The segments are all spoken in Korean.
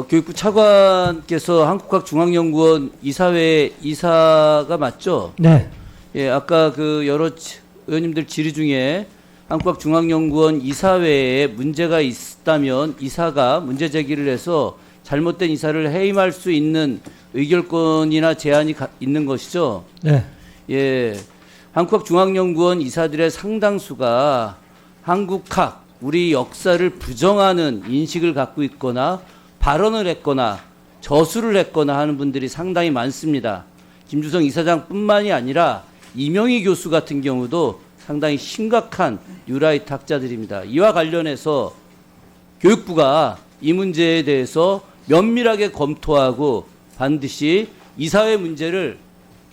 교육부 차관께서 한국학중앙연구원 이사회 이사가 맞죠? 네. 예, 아까 그 여러 의원님들 질의 중에 한국학중앙연구원 이사회에 문제가 있다면 이사가 문제 제기를 해서 잘못된 이사를 해임할 수 있는 의결권이나 제한이 있는 것이죠. 네. 예, 한국학중앙연구원 이사들의 상당수가 한국학, 우리 역사를 부정하는 인식을 갖고 있거나 발언을 했거나 저수를 했거나 하는 분들이 상당히 많습니다. 김주성 이사장뿐만이 아니라 이명희 교수 같은 경우도 상당히 심각한 뉴라이트 학자들입니다. 이와 관련해서 교육부가 이 문제에 대해서 면밀하게 검토하고 반드시 이사회 문제를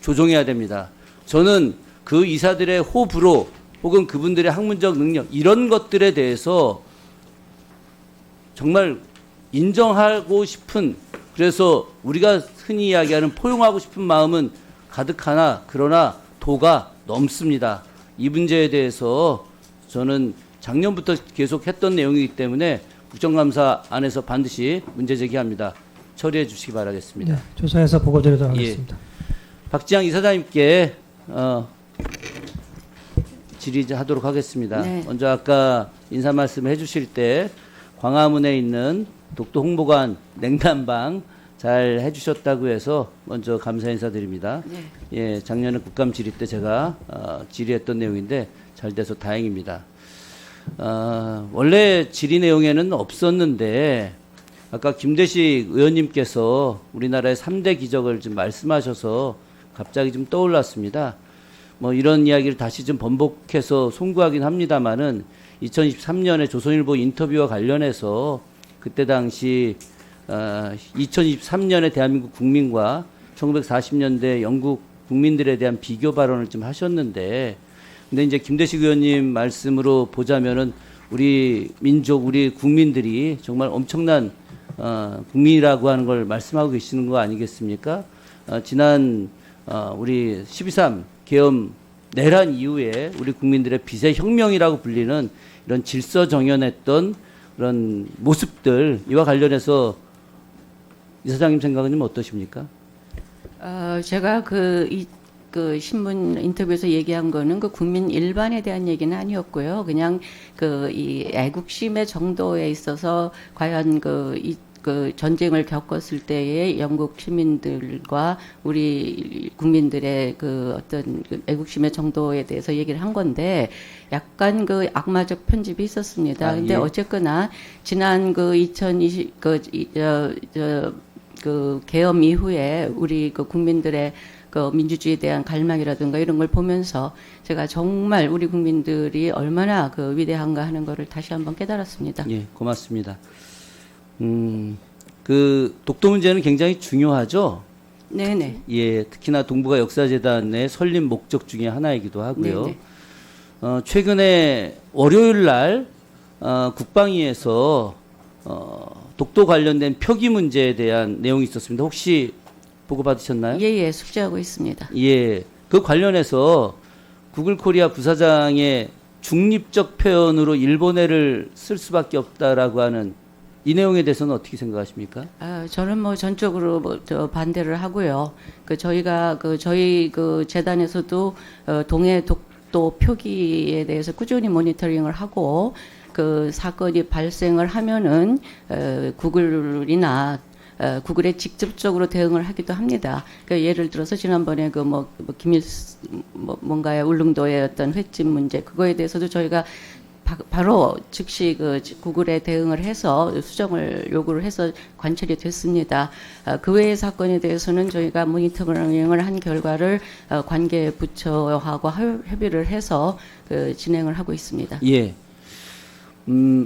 조정해야 됩니다. 저는 그 이사들의 호불호 혹은 그분들의 학문적 능력 이런 것들에 대해서 정말 인정하고 싶은, 그래서 우리가 흔히 이야기하는 포용하고 싶은 마음은 가득하나 그러나 도가 넘습니다. 이 문제에 대해서 저는 작년부터 계속 했던 내용이기 때문에 국정감사 안에서 반드시 문제 제기합니다. 처리해 주시기 바라겠습니다. 네, 조사해서 보고 드리도록 하겠습니다. 박지양 이사장님께 질의하도록 하겠습니다. 네. 먼저 아까 인사 말씀해 주실 때 광화문에 있는 독도 홍보관 냉담방 잘 해주셨다고 해서 먼저 감사 인사드립니다. 네. 예, 작년에 국감 질의 때 제가 질의했던 내용인데 잘 돼서 다행입니다. 원래 질의 내용에는 없었는데 아까 김대식 의원님께서 우리나라의 3대 기적을 좀 말씀하셔서 갑자기 좀 떠올랐습니다. 뭐 이런 이야기를 다시 좀 번복해서 송구하긴 합니다만은 2023년에 조선일보 인터뷰와 관련해서 그때 당시 2023년에 대한민국 국민과 1940년대 영국 국민들에 대한 비교 발언을 좀 하셨는데, 근데 이제 김대식 의원님 말씀으로 보자면은 우리 민족, 우리 국민들이 정말 엄청난 국민이라고 하는 걸 말씀하고 계시는 거 아니겠습니까? 지난 우리 12.3 계엄 내란 이후에 우리 국민들의 빚의 혁명이라고 불리는 이런 질서정연했던 그런 모습들, 이와 관련해서 이사장님 생각은 좀 어떠십니까? 제가 그 신문 인터뷰에서 얘기한 거는 그 국민 일반에 대한 얘기는 아니었고요. 그냥 이 애국심의 정도에 있어서 과연 그 전쟁을 겪었을 때의 영국 시민들과 우리 국민들의 그 어떤 애국심의 정도에 대해서 얘기를 한 건데, 약간 그 악마적 편집이 있었습니다. 근데 예. 어쨌거나 지난 2020 계엄 이후에 우리 국민들의 민주주의에 대한 갈망이라든가 이런 걸 보면서 제가 정말 우리 국민들이 얼마나 위대한가 하는 것을 다시 한번 깨달았습니다. 예, 고맙습니다. 그 독도 문제는 굉장히 중요하죠. 네네. 예, 특히나 동북아 역사재단의 설립 목적 중에 하나이기도 하고요. 네네. 최근에 월요일 날 국방위에서 독도 관련된 표기 문제에 대한 내용이 있었습니다. 혹시 보고 받으셨나요? 예, 숙지하고 있습니다. 예, 그 관련해서 구글코리아 부사장의 중립적 표현으로 일본해를 쓸 수밖에 없다라고 하는 이 내용에 대해서는 어떻게 생각하십니까? 저는 뭐 전적으로 반대를 하고요. 저희가 저희 재단에서도 동해 독도 표기에 대해서 꾸준히 모니터링을 하고 사건이 발생을 하면은 구글이나 구글에 직접적으로 대응을 하기도 합니다. 예를 들어서 지난번에 뭔가의 울릉도의 어떤 횟집 문제, 그거에 대해서도 저희가 바로 즉시 구글에 대응을 해서 수정을 요구를 해서 관찰이 됐습니다. 그 외의 사건에 대해서는 저희가 모니터링을 한 결과를 관계 부처하고 협의를 해서 진행을 하고 있습니다. 예.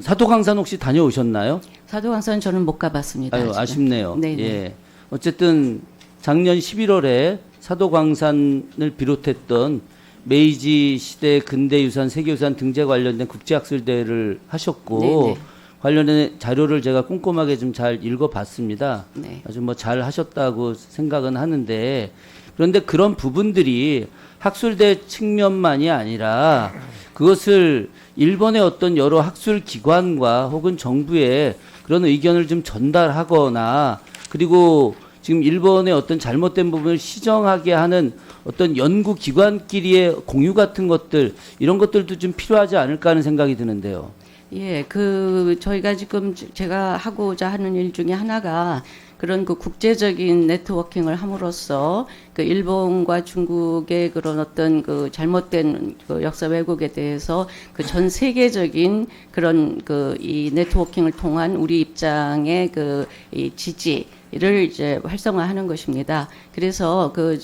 사도강산 혹시 다녀오셨나요? 사도강산 저는 못 가봤습니다. 아유, 아쉽네요. 네네. 예. 어쨌든 작년 11월에 사도강산을 비롯했던 메이지 시대 근대유산, 세계유산 등재 관련된 국제학술대회를 하셨고, 네네. 관련된 자료를 제가 꼼꼼하게 좀 잘 읽어봤습니다. 네. 아주 뭐 잘 하셨다고 생각은 하는데, 그런데 그런 부분들이 학술대 측면만이 아니라 그것을 일본의 어떤 여러 학술 기관과 혹은 정부의 그런 그런 의견을 좀 전달하거나 그리고 지금 일본의 어떤 잘못된 부분을 시정하게 하는 어떤 연구 기관끼리의 공유 같은 것들 이런 것들도 좀 필요하지 않을까 하는 생각이 드는데요. 예, 저희가 지금 제가 하고자 하는 일 중에 하나가 그런 그 국제적인 네트워킹을 함으로써 그 일본과 중국의 그런 어떤 그 잘못된 그 역사 왜곡에 대해서 그 전 세계적인 그런 그 이 네트워킹을 통한 우리 입장의 그 이 지지를 이제 활성화하는 것입니다. 그래서 그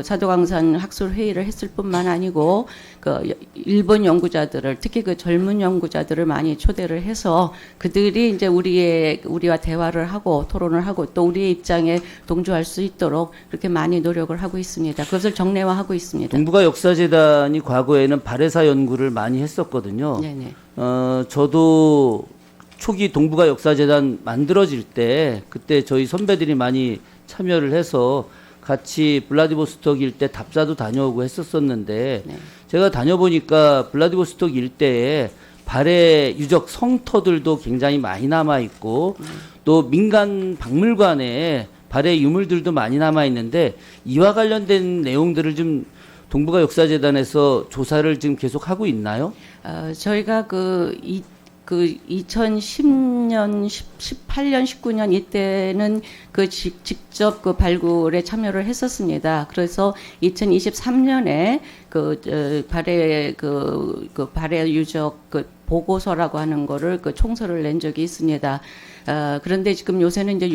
사도광산 학술 회의를 했을 뿐만 아니고 그 일본 연구자들을 특히 그 젊은 연구자들을 많이 초대를 해서 그들이 이제 우리와 대화를 하고 토론을 하고 또 우리의 입장에 동조할 수 있도록 그렇게 많이 노력을 하고 있습니다. 그것을 정례화하고 있습니다. 동북아 역사재단이 과거에는 발해사 연구를 많이 했었거든요. 네네. 저도 초기 동북아 역사재단 만들어질 때 그때 저희 선배들이 많이 참여를 해서 같이 블라디보스토크 일대 답사도 다녀오고 했었었는데 네. 제가 다녀보니까 블라디보스토크 일대에 발해 유적 성터들도 굉장히 많이 남아 있고 또 민간 박물관에 발해 유물들도 많이 남아 있는데 이와 관련된 내용들을 좀 동북아 역사재단에서 조사를 지금 계속 하고 있나요? 저희가 2010년, 18년, 19년 이때는 직접 그 발굴에 참여를 했었습니다. 그래서 2023년에 발해 유적 보고서라고 하는 거를 총서를 낸 적이 있습니다. 그런데 지금 요새는 이제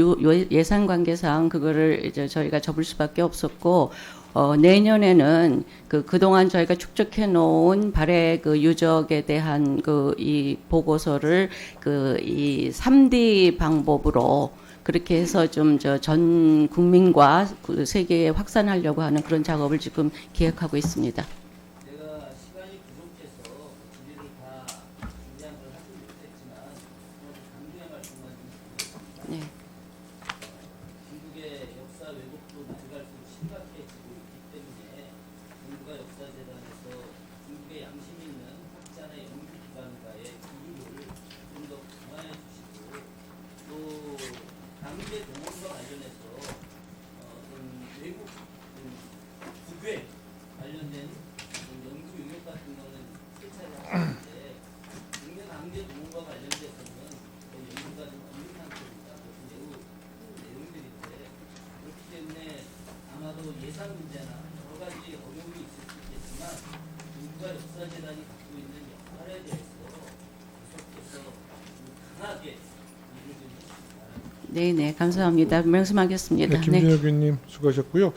예산 관계상 그거를 이제 저희가 접을 수밖에 없었고, 내년에는 그동안 저희가 축적해 놓은 발해 유적에 대한 이 보고서를 이 3D 방법으로 그렇게 해서 좀 전 국민과 세계에 확산하려고 하는 그런 작업을 지금 기획하고 있습니다. 제가 시간이 부족해서 질의를 다 준비한 걸 하지 못했지만 강조의 말씀만 좀 드리겠습니다. 네. 중국의 역사 왜곡도 날갈수록 심각해지고 있기 때문에 동북아 역사재단에서 중국의 양심 있는 학자나 연구기관과의 교류를 좀 더 강화해 주시고 또 강제 동원과 관련해서 어떤 외국 국외 관련된 연구 용역 같은 거는 세차를 하는데 국내 강제 동원과 관련돼서는 연구가 좀 없는 상태입니다. 그것은 매우 큰 내용들인데 그렇기 때문에 아마도 예산 문제나 여러 가지 어려움이 있을 수 있겠지만 동북아 역사재단이 갖고 있는 역할에 대해서 계속해서 강하게 일을 좀 해주시기 바랍니다. 네네, 감사합니다. 말씀하겠습니다. 네, 김준혁 의원님 수고하셨고요.